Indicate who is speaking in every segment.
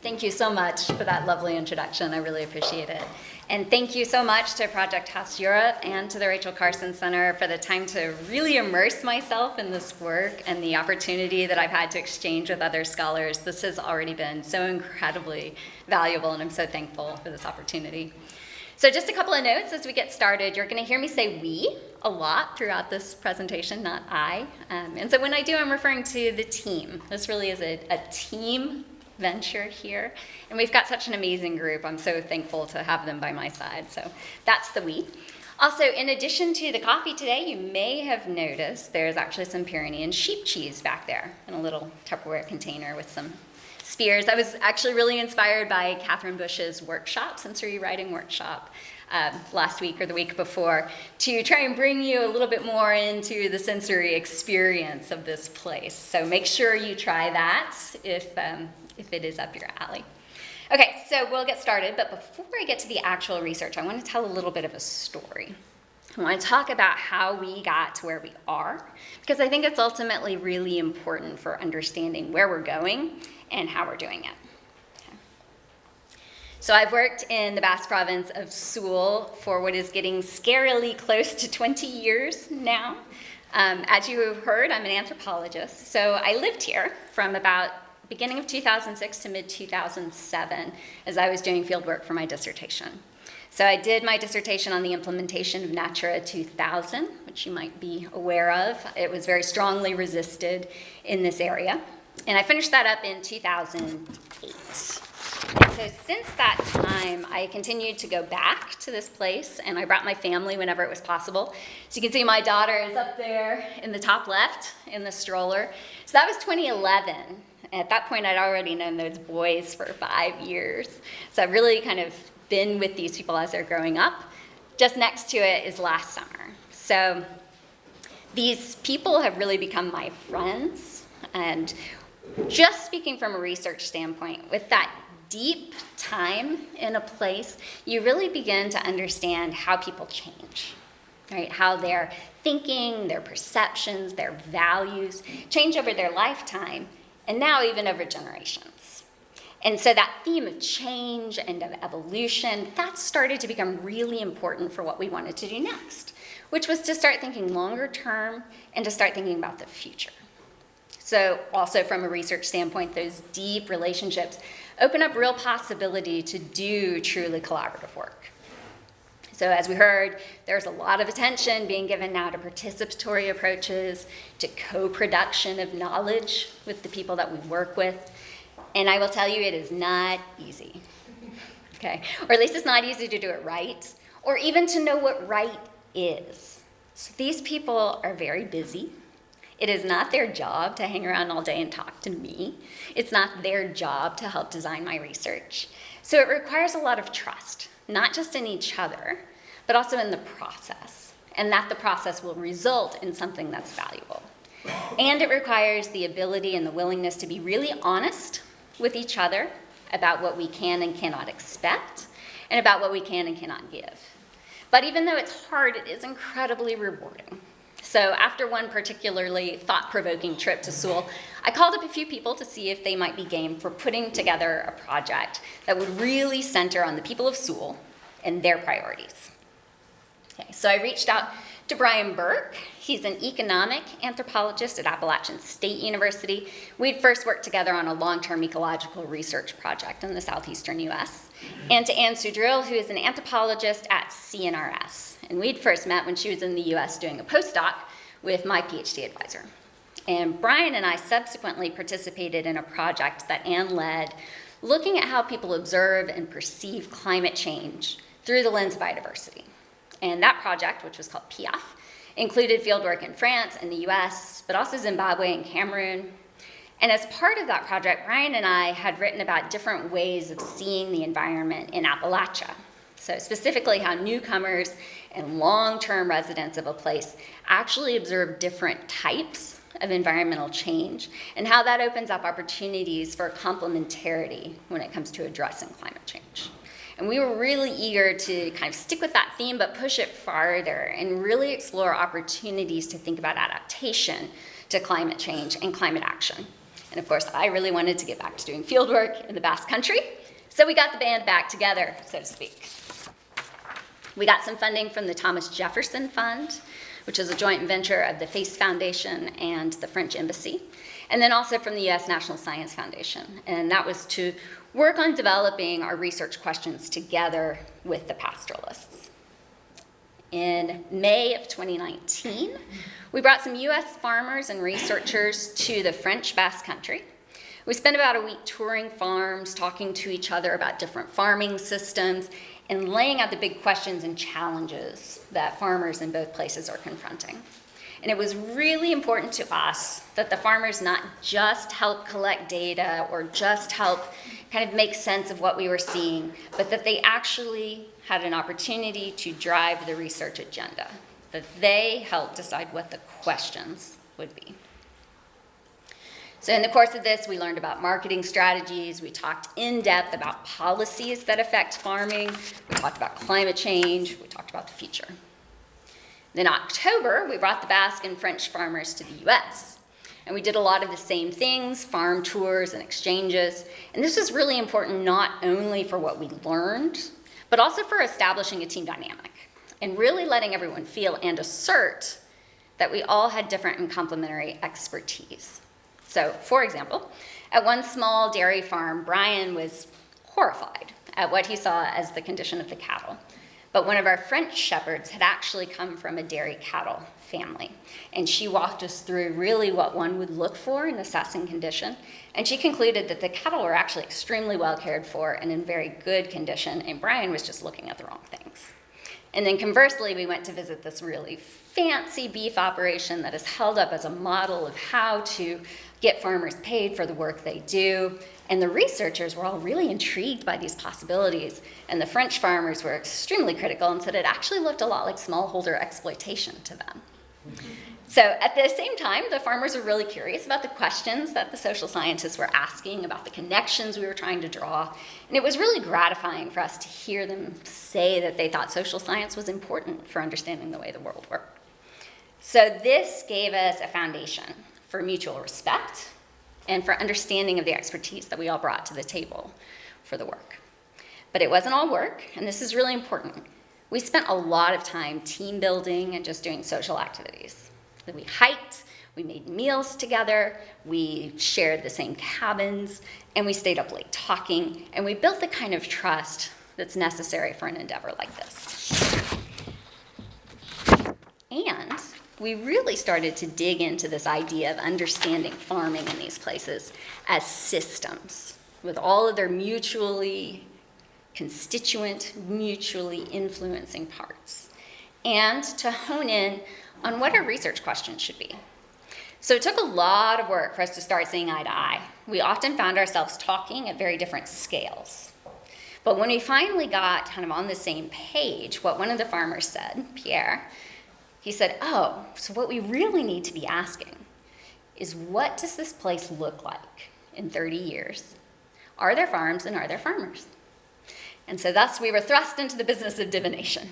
Speaker 1: Thank you so much for that lovely introduction. I really appreciate it. And thank you so much to Project House Europe and to the Rachel Carson Center for the time to really immerse myself in this work and the opportunity that I've had to exchange with other scholars. This has already been so incredibly valuable, and I'm so thankful for this opportunity. So just a couple of notes as we get started. You're going to hear me say we a lot throughout this presentation, not I. And so when I do, I'm referring to the team. This really is a team venture here, and we've got such an amazing group. I'm so thankful to have them by my side. So that's the we. Also, in addition to the coffee today, you may have noticed there's actually some Pyrenean sheep cheese back there in a little Tupperware container with some spears. I was actually really inspired by Catherine Bush's workshop, sensory writing workshop, last week or the week before, to try and bring you a little bit more into the sensory experience of this place. So make sure you try that if it is up your alley. Okay, so we'll get started, but before I get to the actual research, I want to tell a little bit of a story. I want to talk about how we got to where we are, because I think it's ultimately really important for understanding where we're going and how we're doing it. Okay. So I've worked in the Basque province of Sul for what is getting scarily close to 20 years now. As you heard, I'm an anthropologist, so I lived here from about beginning of 2006 to mid-2007 as I was doing field work for my dissertation. So I did my dissertation on the implementation of Natura 2000, which you might be aware of. It was very strongly resisted in this area. And I finished that up in 2008. And so since that time, I continued to go back to this place, and I brought my family whenever it was possible. So you can see my daughter is up there in the top left in the stroller. So that was 2011. At that point, I'd already known those boys for 5 years. So I've really kind of been with these people as they're growing up. Just next to it is last summer. So these people have really become my friends. And just speaking from a research standpoint, with that deep time in a place, you really begin to understand how people change, right? How their thinking, their perceptions, their values change over their lifetime, and now even over generations. And so that theme of change and of evolution, that started to become really important for what we wanted to do next, which was to start thinking longer term and to start thinking about the future. So also from a research standpoint, those deep relationships open up real possibility to do truly collaborative work. So as we heard, there's a lot of attention being given now to participatory approaches, to co-production of knowledge with the people that we work with. And I will tell you, it is not easy, okay? Or at least it's not easy to do it right, or even to know what right is. So these people are very busy. It is not their job to hang around all day and talk to me. It's not their job to help design my research. So it requires a lot of trust, not just in each other, but also in the process, and that the process will result in something that's valuable. And it requires the ability and the willingness to be really honest with each other about what we can and cannot expect, and about what we can and cannot give. But even though it's hard, it is incredibly rewarding. So after one particularly thought-provoking trip to Sul, I called up a few people to see if they might be game for putting together a project that would really center on the people of Sul and their priorities. Okay, so I reached out to Brian Burke. He's an economic anthropologist at Appalachian State University. We'd first worked together on a long-term ecological research project in the southeastern US. And to Anne Sudrill, who is an anthropologist at CNRS. And we'd first met when she was in the US doing a postdoc with my PhD advisor. And Brian and I subsequently participated in a project that Anne led, looking at how people observe and perceive climate change through the lens of biodiversity. And that project, which was called PIAF, included fieldwork in France and the US, but also Zimbabwe and Cameroon. And as part of that project, Brian and I had written about different ways of seeing the environment in Appalachia. So specifically how newcomers and long-term residents of a place actually observe different types of environmental change, and how that opens up opportunities for complementarity when it comes to addressing climate change. And we were really eager to kind of stick with that theme, but push it farther and really explore opportunities to think about adaptation to climate change and climate action. And of course, I really wanted to get back to doing field work in the Basque Country, so we got the band back together, so to speak. We got some funding from the Thomas Jefferson Fund, which is a joint venture of the FACE Foundation and the French Embassy, and then also from the U.S. National Science Foundation. And that was to work on developing our research questions together with the pastoralists. In May of 2019, we brought some U.S. farmers and researchers to the French Basque Country. We spent about a week touring farms, talking to each other about different farming systems, and laying out the big questions and challenges that farmers in both places are confronting. And it was really important to us that the farmers not just help collect data or just help kind of make sense of what we were seeing, but that they actually had an opportunity to drive the research agenda, that they helped decide what the questions would be. So in the course of this, we learned about marketing strategies, we talked in depth about policies that affect farming, we talked about climate change, we talked about the future. In October, we brought the Basque and French farmers to the US. And we did a lot of the same things, farm tours and exchanges. And this was really important not only for what we learned, but also for establishing a team dynamic and really letting everyone feel and assert that we all had different and complementary expertise. So, for example, at one small dairy farm, Brian was horrified at what he saw as the condition of the cattle. But one of our French shepherds had actually come from a dairy cattle family. And she walked us through really what one would look for in assessing condition. And she concluded that the cattle were actually extremely well cared for and in very good condition, and Brian was just looking at the wrong things. And then conversely, we went to visit this really fancy beef operation that is held up as a model of how to get farmers paid for the work they do. And the researchers were all really intrigued by these possibilities. And the French farmers were extremely critical and said it actually looked a lot like smallholder exploitation to them. So at the same time, the farmers were really curious about the questions that the social scientists were asking, about the connections we were trying to draw. And it was really gratifying for us to hear them say that they thought social science was important for understanding the way the world worked. So this gave us a foundation for mutual respect and for understanding of the expertise that we all brought to the table for the work. But it wasn't all work, and this is really important. We spent a lot of time team building and just doing social activities. We hiked, we made meals together, we shared the same cabins, and we stayed up late talking, and we built the kind of trust that's necessary for an endeavor like this. And we really started to dig into this idea of understanding farming in these places as systems, with all of their mutually constituent, mutually influencing parts, and to hone in on what our research questions should be. So it took a lot of work for us to start seeing eye to eye. We often found ourselves talking at very different scales. But when we finally got kind of on the same page, what one of the farmers said, Pierre, he said, oh, so what we really need to be asking is, what does this place look like in 30 years? Are there farms and are there farmers? And so thus we were thrust into the business of divination.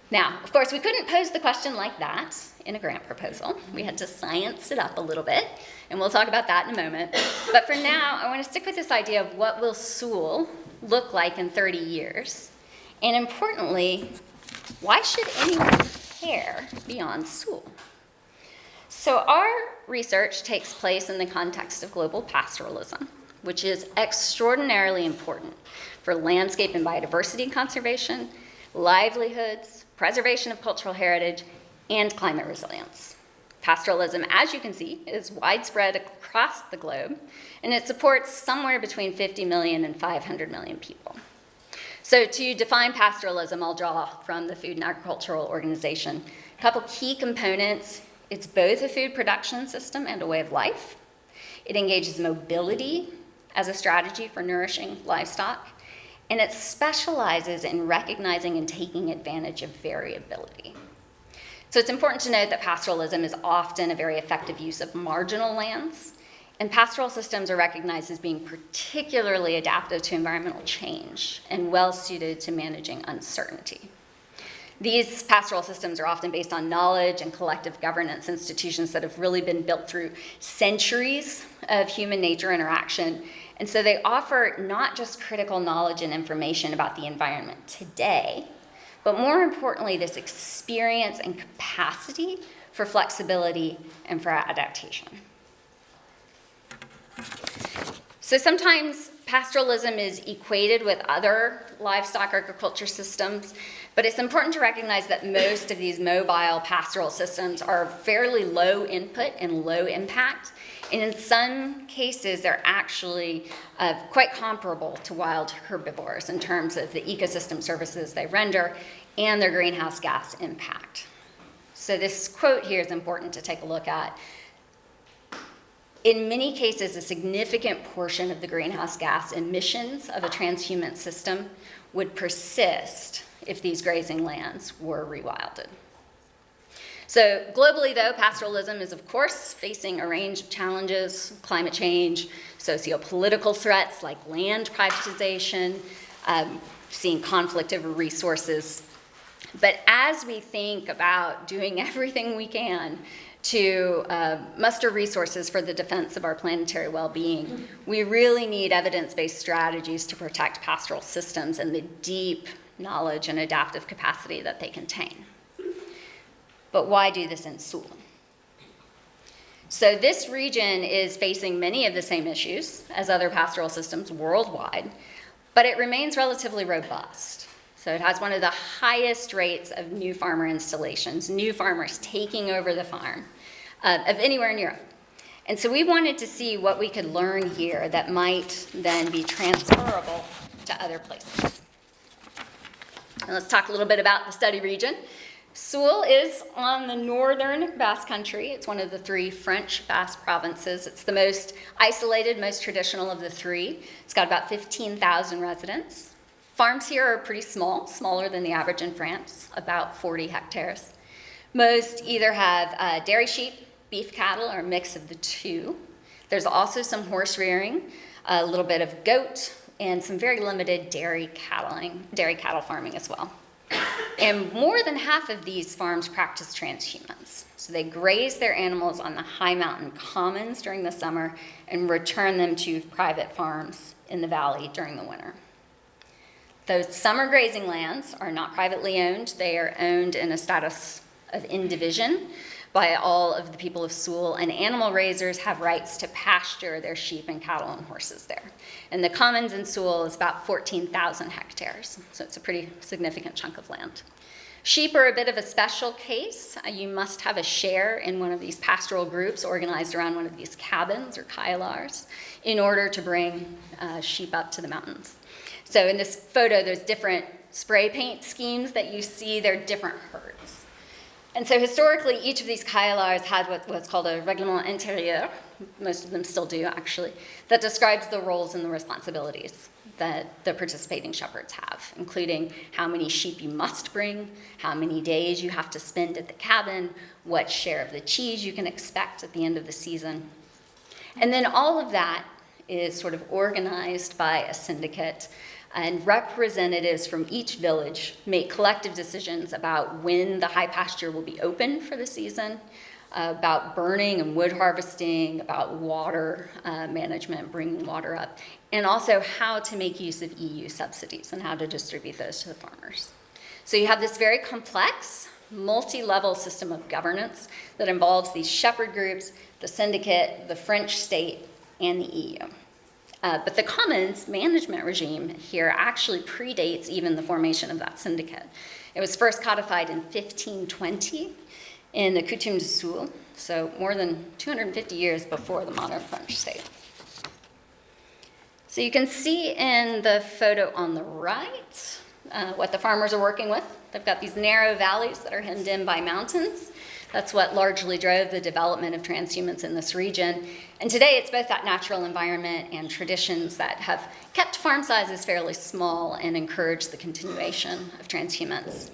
Speaker 1: Now, of course, we couldn't pose the question like that in a grant proposal. We had to science it up a little bit, and we'll talk about that in a moment. But for now, I want to stick with this idea of what will Sewell look like in 30 years? And importantly, why should anyone care beyond Sewell? So our research takes place in the context of global pastoralism, which is extraordinarily important for landscape and biodiversity conservation, livelihoods, preservation of cultural heritage, and climate resilience. Pastoralism, as you can see, is widespread across the globe, and it supports somewhere between 50 million and 500 million people. So to define pastoralism, I'll draw from the Food and Agricultural Organization. A couple key components: it's both a food production system and a way of life. It engages mobility as a strategy for nourishing livestock, and it specializes in recognizing and taking advantage of variability. So it's important to note that pastoralism is often a very effective use of marginal lands, And pastoral systems are recognized as being particularly adaptive to environmental change and well-suited to managing uncertainty. These pastoral systems are often based on knowledge and collective governance institutions that have really been built through centuries of human nature interaction. And so they offer not just critical knowledge and information about the environment today, but more importantly, this experience and capacity for flexibility and for adaptation. So sometimes pastoralism is equated with other livestock agriculture systems, but it's important to recognize that most of these mobile pastoral systems are fairly low input and low impact, and in some cases they're actually quite comparable to wild herbivores in terms of the ecosystem services they render and their greenhouse gas impact. So this quote here is important to take a look at. In many cases, a significant portion of the greenhouse gas emissions of a transhuman system would persist if these grazing lands were rewilded. So globally, though, pastoralism is, of course, facing a range of challenges: climate change, socio-political threats like land privatization, seeing conflict over resources. But as we think about doing everything we can to muster resources for the defense of our planetary well-being, we really need evidence-based strategies to protect pastoral systems and the deep knowledge and adaptive capacity that they contain. But why do this in Sul? So this region is facing many of the same issues as other pastoral systems worldwide, but it remains relatively robust. So it has one of the highest rates of new farmer installations, new farmers taking over the farm, of anywhere in Europe. And so we wanted to see what we could learn here that might then be transferable to other places. And let's talk a little bit about the study region. Sul is on the northern Basque country. It's one of the 3 French Basque provinces. It's the most isolated, most traditional of the 3. It's got about 15,000 residents. Farms here are pretty small, smaller than the average in France, about 40 hectares. Most either have dairy sheep, beef cattle, or a mix of the two. There's also some horse rearing, a little bit of goat, and some very limited dairy cattle farming as well. And more than half of these farms practice transhumance. So they graze their animals on the high mountain commons during the summer and return them to private farms in the valley during the winter. Those summer grazing lands are not privately owned. They are owned in a status of indivision by all of the people of Sul, and animal raisers have rights to pasture their sheep and cattle and horses there. And the commons in Sul is about 14,000 hectares, so it's a pretty significant chunk of land. Sheep are a bit of a special case. You must have a share in one of these pastoral groups organized around one of these cabins or kailars in order to bring sheep up to the mountains. So in this photo, there's different spray paint schemes that you see. They're different herds. And so historically, each of these kailars had what's called a règlement intérieur, most of them still do actually, that describes the roles and the responsibilities that the participating shepherds have, including how many sheep you must bring, how many days you have to spend at the cabin, what share of the cheese you can expect at the end of the season. And then all of that is sort of organized by a syndicate, and representatives from each village make collective decisions about when the high pasture will be open for the season, about burning and wood harvesting, about water management, bringing water up, and also how to make use of EU subsidies and how to distribute those to the farmers. So you have this very complex, multi-level system of governance that involves these shepherd groups, the syndicate, the French state, and the EU. But the commons management regime here actually predates even the formation of that syndicate. It was first codified in 1520 in the Coutume de Sul, so more than 250 years before the modern French state. So you can see in the photo on the right what the farmers are working with. They've got these narrow valleys that are hemmed in by mountains. That's what largely drove the development of transhumance in this region. And today it's both that natural environment and traditions that have kept farm sizes fairly small and encouraged the continuation of transhumance.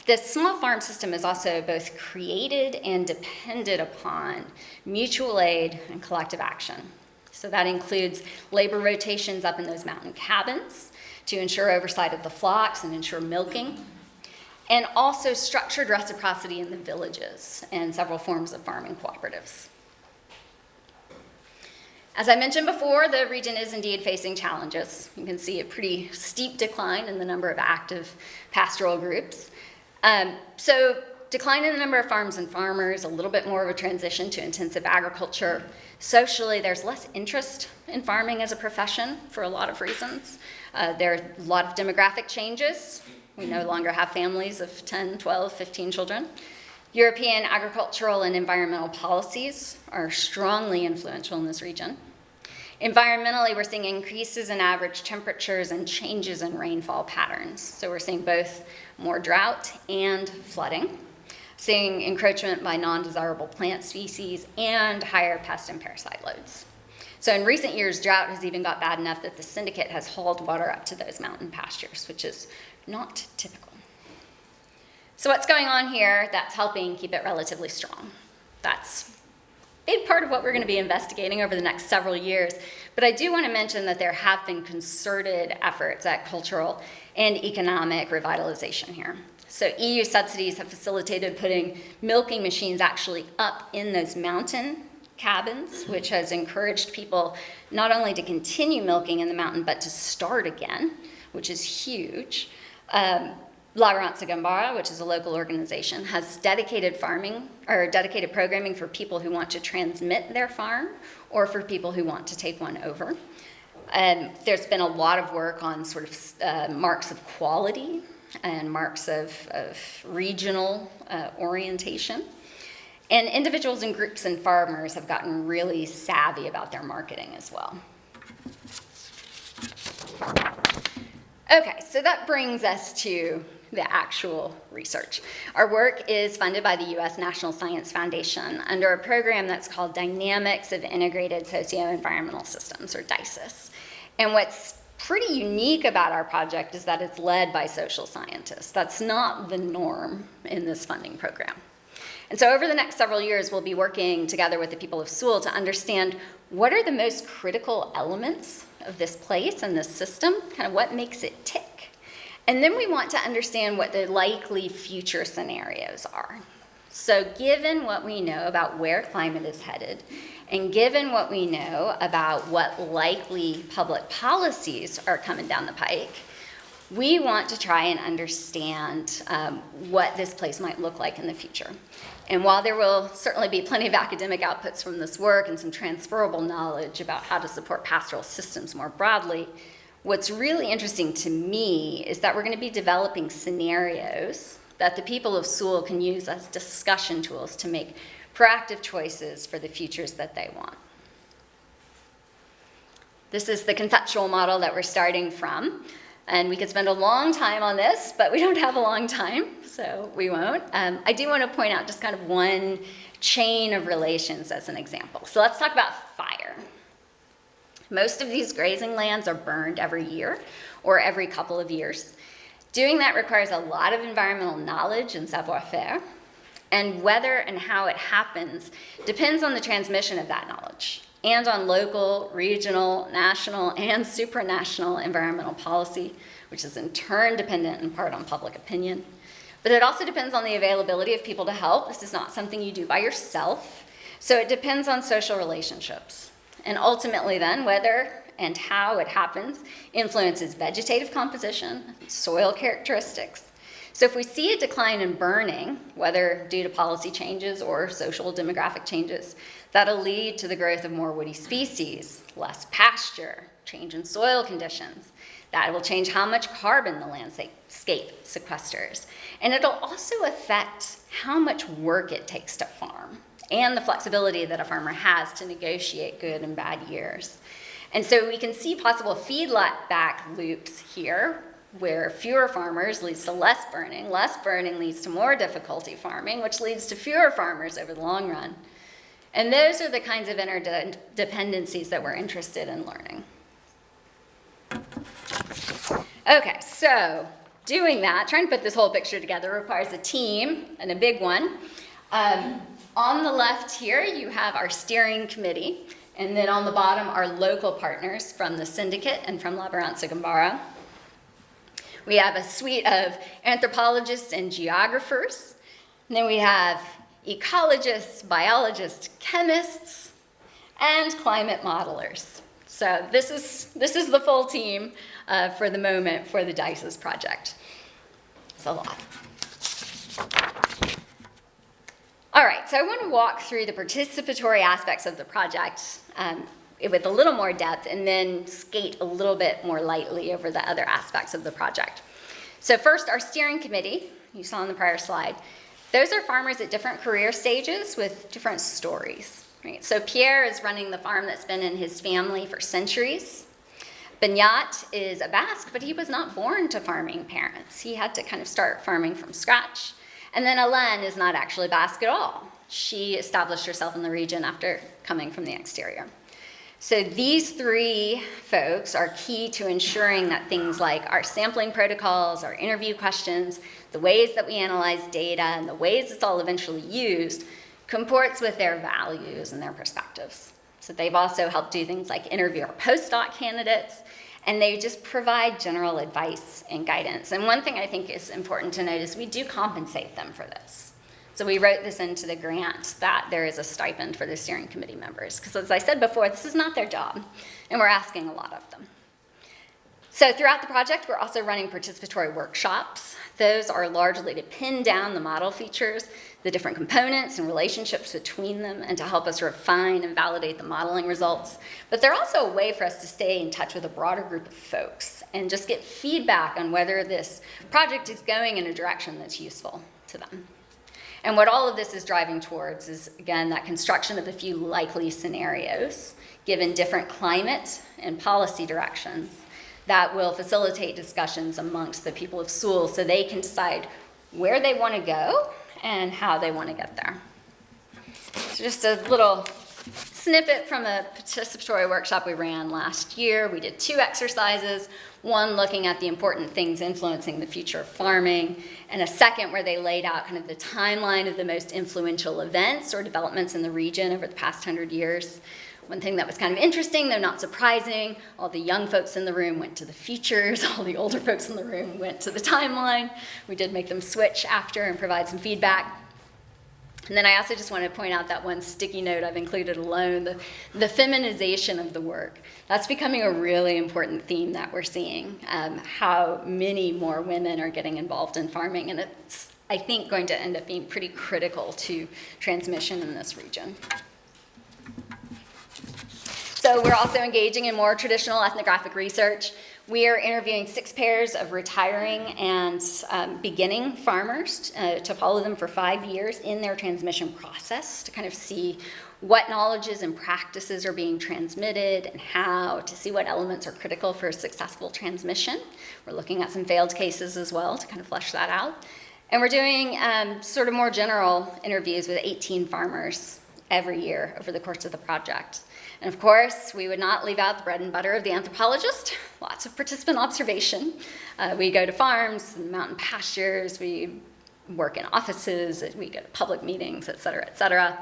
Speaker 1: This small farm system is also both created and depended upon mutual aid and collective action. So that includes labor rotations up in those mountain cabins to ensure oversight of the flocks and ensure milking, and also structured reciprocity in the villages and several forms of farming cooperatives. As I mentioned before, the region is indeed facing challenges. You can see a pretty steep decline in the number of active pastoral groups. So decline in the number of farms and farmers, a little bit more of a transition to intensive agriculture. Socially, there's less interest in farming as a profession for a lot of reasons. There are a lot of demographic changes. We no longer have families of 10, 12, 15 children. European agricultural and environmental policies are strongly influential in this region. Environmentally, we're seeing increases in average temperatures and changes in rainfall patterns. So we're seeing both more drought and flooding, seeing encroachment by non-desirable plant species and higher pest and parasite loads. So in recent years, drought has even got bad enough that the syndicate has hauled water up to those mountain pastures, which is not typical. So what's going on here that's helping keep it relatively strong? That's a big part of what we're going to be investigating over the next several years. But I do want to mention that there have been concerted efforts at cultural and economic revitalization here. So EU subsidies have facilitated putting milking machines actually up in those mountain cabins, which has encouraged people not only to continue milking in the mountain, but to start again, which is huge. La Ranza Gambara, which is a local organization, has dedicated dedicated programming for people who want to transmit their farm or for people who want to take one over. There's been a lot of work on sort of marks of quality and marks of regional orientation. And individuals and groups and farmers have gotten really savvy about their marketing as well. Okay, so that brings us to the actual research. Our work is funded by the U.S. National Science Foundation under a program that's called Dynamics of Integrated Socio-Environmental Systems, or DISIS. And what's pretty unique about our project is that it's led by social scientists. That's not the norm in this funding program. And so over the next several years, we'll be working together with the people of Sewell to understand what are the most critical elements of this place and this system, kind of what makes it tick. And then we want to understand what the likely future scenarios are. So given what we know about where climate is headed, and given what we know about what likely public policies are coming down the pike, we want to try and understand what this place might look like in the future. And while there will certainly be plenty of academic outputs from this work and some transferable knowledge about how to support pastoral systems more broadly, what's really interesting to me is that we're going to be developing scenarios that the people of Sewell can use as discussion tools to make proactive choices for the futures that they want. This is the conceptual model that we're starting from. And we could spend a long time on this, but we don't have a long time, so we won't. I do want to point out just kind of one chain of relations as an example. So let's talk about fire. Most of these grazing lands are burned every year or every couple of years. Doing that requires a lot of environmental knowledge and savoir-faire, and whether and how it happens depends on the transmission of that knowledge and on local, regional, national, and supranational environmental policy, which is in turn dependent in part on public opinion. But it also depends on the availability of people to help. This is not something you do by yourself. So it depends on social relationships. And ultimately then, whether and how it happens influences vegetative composition, soil characteristics. So if we see a decline in burning, whether due to policy changes or social demographic changes, that'll lead to the growth of more woody species, less pasture, change in soil conditions. That will change how much carbon the landscape sequesters. And it'll also affect how much work it takes to farm and the flexibility that a farmer has to negotiate good and bad years. And so we can see possible feedback loops here, where fewer farmers leads to less burning leads to more difficulty farming, which leads to fewer farmers over the long run. And those are the kinds of interdependencies that we're interested in learning. Okay, so doing that, trying to put this whole picture together requires a team, and a big one. On the left here, you have our steering committee, And then on the bottom are local partners from the syndicate and from Labranza Gambara. We have a suite of anthropologists and geographers. And then we have ecologists, biologists, chemists, and climate modelers. So this is the full team for the moment for the DICES project. It's a lot. All right, so I want to walk through the participatory aspects of the project with a little more depth and then skate a little bit more lightly over the other aspects of the project. So first, our steering committee, you saw on the prior slide, those are farmers at different career stages with different stories. Right? So Pierre is running the farm that's been in his family for centuries. Benyat is a Basque, but he was not born to farming parents. He had to kind of start farming from scratch. And then Hélène is not actually Basque at all. She established herself in the region after coming from the exterior. So these three folks are key to ensuring that things like our sampling protocols, our interview questions, the ways that we analyze data, and the ways it's all eventually used comports with their values and their perspectives. So they've also helped do things like interview our postdoc candidates, and they just provide general advice and guidance. And one thing I think is important to note is we do compensate them for this. So we wrote this into the grant that there is a stipend for the steering committee members, because as I said before, this is not their job, and we're asking a lot of them. So throughout the project, we're also running participatory workshops. Those are largely to pin down the model features, the different components and relationships between them, and to help us refine and validate the modeling results. But they're also a way for us to stay in touch with a broader group of folks and just get feedback on whether this project is going in a direction that's useful to them. And what all of this is driving towards is, again, that construction of a few likely scenarios, given different climate and policy directions, that will facilitate discussions amongst the people of Sewell so they can decide where they want to go and how they want to get there. So just a little snippet from a participatory workshop we ran last year. We did 2 exercises, one looking at the important things influencing the future of farming, and a second where they laid out kind of the timeline of the most influential events or developments in the region over the past 100 years. One thing that was kind of interesting, though not surprising, all the young folks in the room went to the features, all the older folks in the room went to the timeline. We did make them switch after and provide some feedback. And then I also just want to point out that one sticky note I've included alone, the feminization of the work. That's becoming a really important theme that we're seeing, how many more women are getting involved in farming, and it's, I think, going to end up being pretty critical to transmission in this region. So we're also engaging in more traditional ethnographic research. We are interviewing 6 pairs of retiring and beginning farmers to follow them for 5 years in their transmission process to kind of see what knowledges and practices are being transmitted and how, to see what elements are critical for successful transmission. We're looking at some failed cases as well to kind of flesh that out. And we're doing sort of more general interviews with 18 farmers every year over the course of the project. And of course, we would not leave out the bread and butter of the anthropologist. Lots of participant observation. We go to farms and mountain pastures. We work in offices. We go to public meetings, et cetera, et cetera.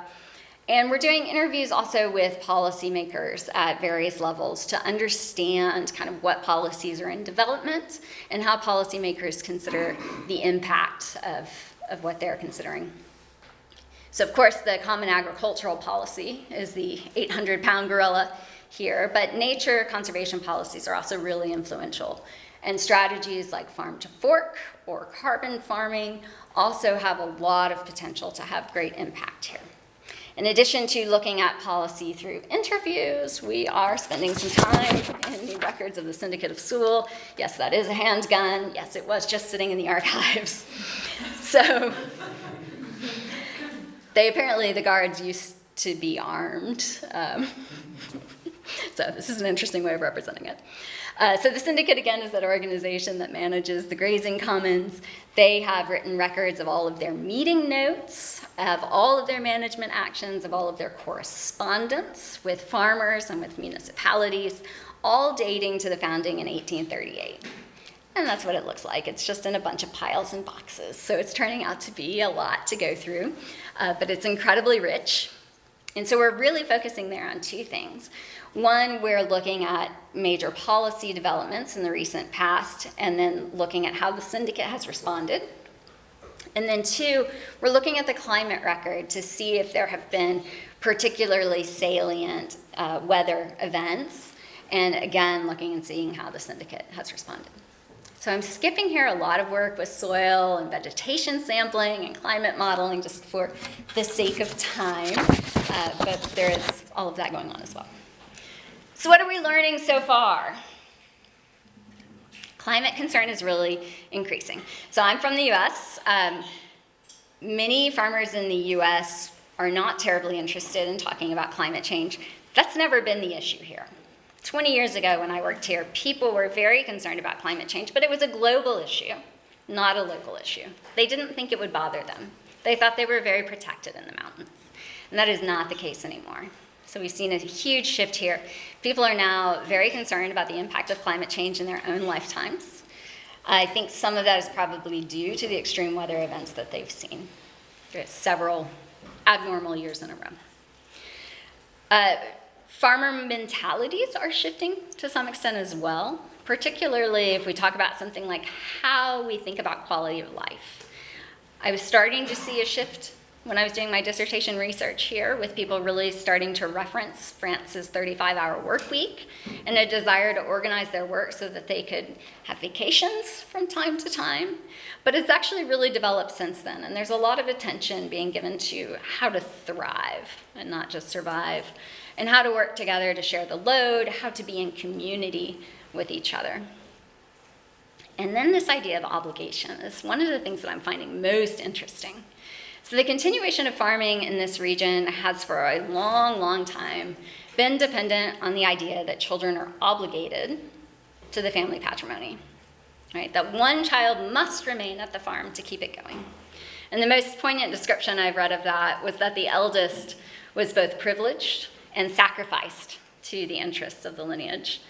Speaker 1: And we're doing interviews also with policymakers at various levels to understand kind of what policies are in development and how policymakers consider the impact of what they're considering. So of course, the Common Agricultural Policy is the 800-pound gorilla here, but nature conservation policies are also really influential. And strategies like farm to fork or carbon farming also have a lot of potential to have great impact here. In addition to looking at policy through interviews, we are spending some time in the records of the Syndicate of Sewell. Yes, that is a handgun. Yes, it was just sitting in the archives. So apparently the guards used to be armed. So this is an interesting way of representing it. So the syndicate, again, is that organization that manages the grazing commons. They have written records of all of their meeting notes, of all of their management actions, of all of their correspondence with farmers and with municipalities, all dating to the founding in 1838. And that's what it looks like. It's just in a bunch of piles and boxes. So it's turning out to be a lot to go through, but it's incredibly rich. And so we're really focusing there on two things. One, we're looking at major policy developments in the recent past, and then looking at how the syndicate has responded. And then two, we're looking at the climate record to see if there have been particularly salient weather events, and again, looking and seeing how the syndicate has responded. So I'm skipping here a lot of work with soil and vegetation sampling and climate modeling just for the sake of time, but there is all of that going on as well. So what are we learning so far? Climate concern is really increasing. So I'm from the US. Many farmers in the US are not terribly interested in talking about climate change. That's never been the issue here. 20 years ago when I worked here, people were very concerned about climate change, but it was a global issue, not a local issue. They didn't think it would bother them. They thought they were very protected in the mountains. And that is not the case anymore. So we've seen a huge shift here. People are now very concerned about the impact of climate change in their own lifetimes. I think some of that is probably due to the extreme weather events that they've seen. There's several abnormal years in a row. Farmer mentalities are shifting to some extent as well, particularly if we talk about something like how we think about quality of life. I was starting to see a shift when I was doing my dissertation research here, with people really starting to reference France's 35-hour work week and a desire to organize their work so that they could have vacations from time to time. But it's actually really developed since then, and there's a lot of attention being given to how to thrive and not just survive, and how to work together to share the load, how to be in community with each other. And then this idea of obligation is one of the things that I'm finding most interesting. So the continuation of farming in this region has for a long, long time been dependent on the idea that children are obligated to the family patrimony, right? That one child must remain at the farm to keep it going. And the most poignant description I've read of that was that the eldest was both privileged and sacrificed to the interests of the lineage.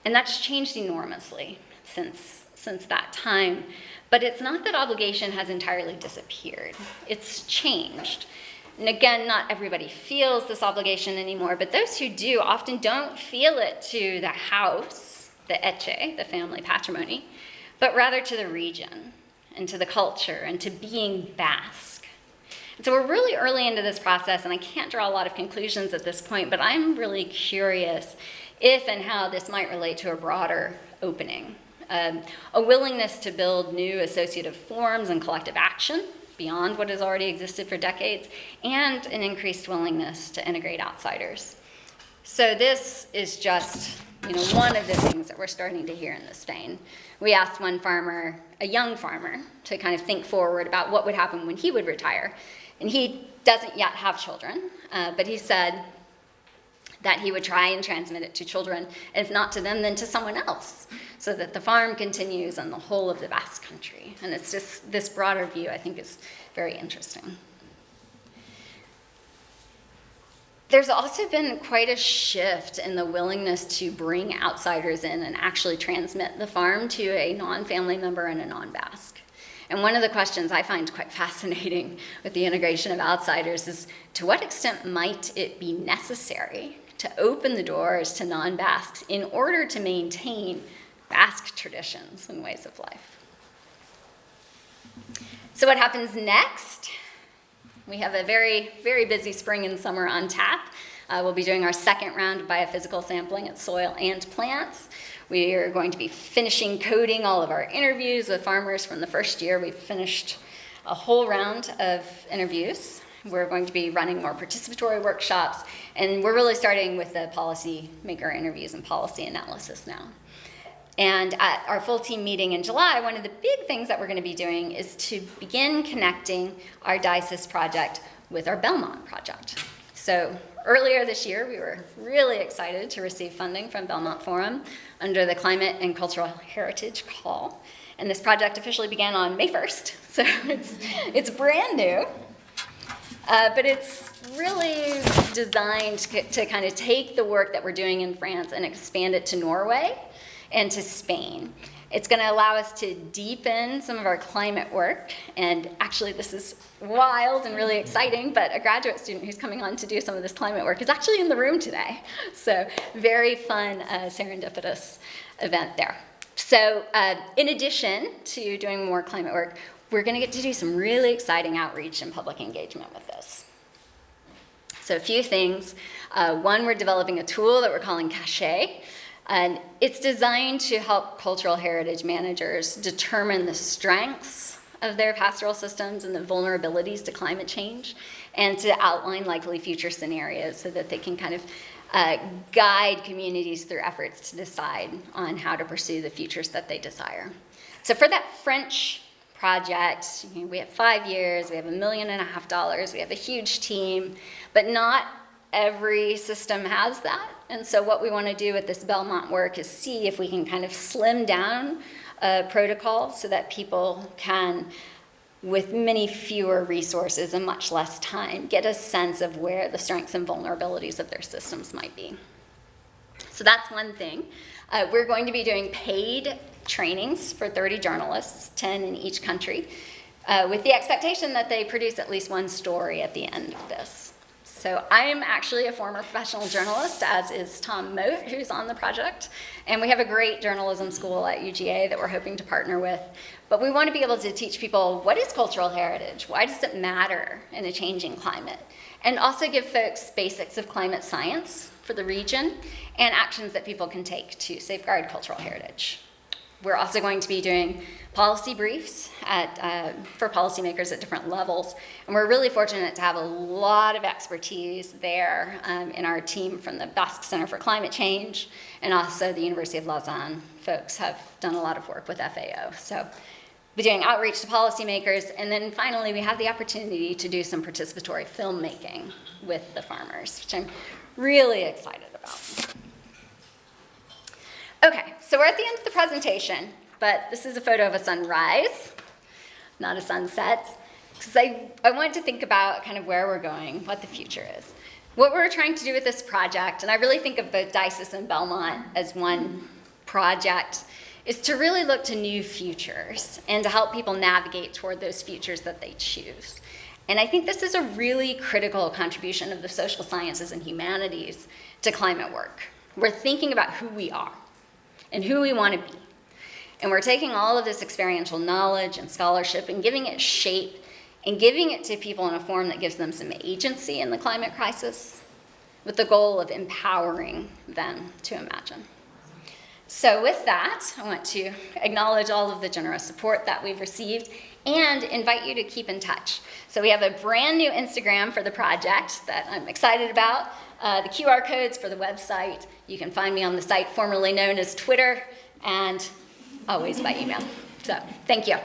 Speaker 1: And that's changed enormously since that time. But it's not that obligation has entirely disappeared. It's changed. And again, not everybody feels this obligation anymore, but those who do often don't feel it to the house, the eche, the family patrimony, but rather to the region and to the culture and to being Basque. And so we're really early into this process, and I can't draw a lot of conclusions at this point, but I'm really curious if and how this might relate to a broader opening. A willingness to build new associative forms and collective action beyond what has already existed for decades, and an increased willingness to integrate outsiders. So this is just one of the things that we're starting to hear in this vein. We asked one farmer, a young farmer, to kind of think forward about what would happen when he would retire. And he doesn't yet have children, but he said that he would try and transmit it to children, and if not to them, then to someone else, so that the farm continues on the whole of the Basque country. And it's just this broader view, I think, is very interesting. There's also been quite a shift in the willingness to bring outsiders in and actually transmit the farm to a non-family member and a non-Basque. And one of the questions I find quite fascinating with the integration of outsiders is, to what extent might it be necessary to open the doors to non-Basques in order to maintain Basque traditions and ways of life? So what happens next? We have a very, very busy spring and summer on tap. We'll be doing our second round of biophysical sampling at soil and plants. We are going to be finishing coding all of our interviews with farmers from the first year. We've finished a whole round of interviews. We're going to be running more participatory workshops, and we're really starting with the policy maker interviews and policy analysis now. And at our full team meeting in July, one of the big things that we're going to be doing is to begin connecting our diocese project with our Belmont project. So earlier this year, we were really excited to receive funding from Belmont Forum under the Climate and Cultural Heritage Call. And this project officially began on May 1st, so it's brand new. But it's really designed to kind of take the work that we're doing in France and expand it to Norway and to Spain. It's going to allow us to deepen some of our climate work. And actually, this is wild and really exciting, but a graduate student who's coming on to do some of this climate work is actually in the room today. So very fun, serendipitous event there. So in addition to doing more climate work, we're going to get to do some really exciting outreach and public engagement with this. So a few things. One, we're developing a tool that we're calling Cache. And it's designed to help cultural heritage managers determine the strengths of their pastoral systems and the vulnerabilities to climate change, and to outline likely future scenarios so that they can kind of guide communities through efforts to decide on how to pursue the futures that they desire. So for that French project, we have 5 years, we have $1.5 million, we have a huge team, but not every system has that. And so what we want to do with this Belmont work is see if we can kind of slim down a protocol so that people can, with many fewer resources and much less time, get a sense of where the strengths and vulnerabilities of their systems might be. So that's one thing. We're going to be doing paid trainings for 30 journalists, 10 in each country, with the expectation that they produce at least one story at the end of this. So I'm actually a former professional journalist, as is Tom Moat, who's on the project. And we have a great journalism school at UGA that we're hoping to partner with. But we want to be able to teach people, what is cultural heritage? Why does it matter in a changing climate? And also give folks basics of climate science for the region and actions that people can take to safeguard cultural heritage. We're also going to be doing policy briefs for policymakers at different levels. And we're really fortunate to have a lot of expertise there in our team from the Basque Center for Climate Change, and also the University of Lausanne folks have done a lot of work with FAO. So we're doing outreach to policymakers. And then finally, we have the opportunity to do some participatory filmmaking with the farmers, which I'm really excited about. Okay, so we're at the end of the presentation, but this is a photo of a sunrise, not a sunset, because I wanted to think about kind of where we're going, what the future is. What we're trying to do with this project, and I really think of both Diocese and Belmont as one project, is to really look to new futures and to help people navigate toward those futures that they choose. And I think this is a really critical contribution of the social sciences and humanities to climate work. We're thinking about who we are and who we want to be. And we're taking all of this experiential knowledge and scholarship and giving it shape and giving it to people in a form that gives them some agency in the climate crisis, with the goal of empowering them to imagine. So with that, I want to acknowledge all of the generous support that we've received and invite you to keep in touch. So we have a brand new Instagram for the project that I'm excited about. The QR codes for the website. You can find me on the site formerly known as Twitter, and always by email. So thank you.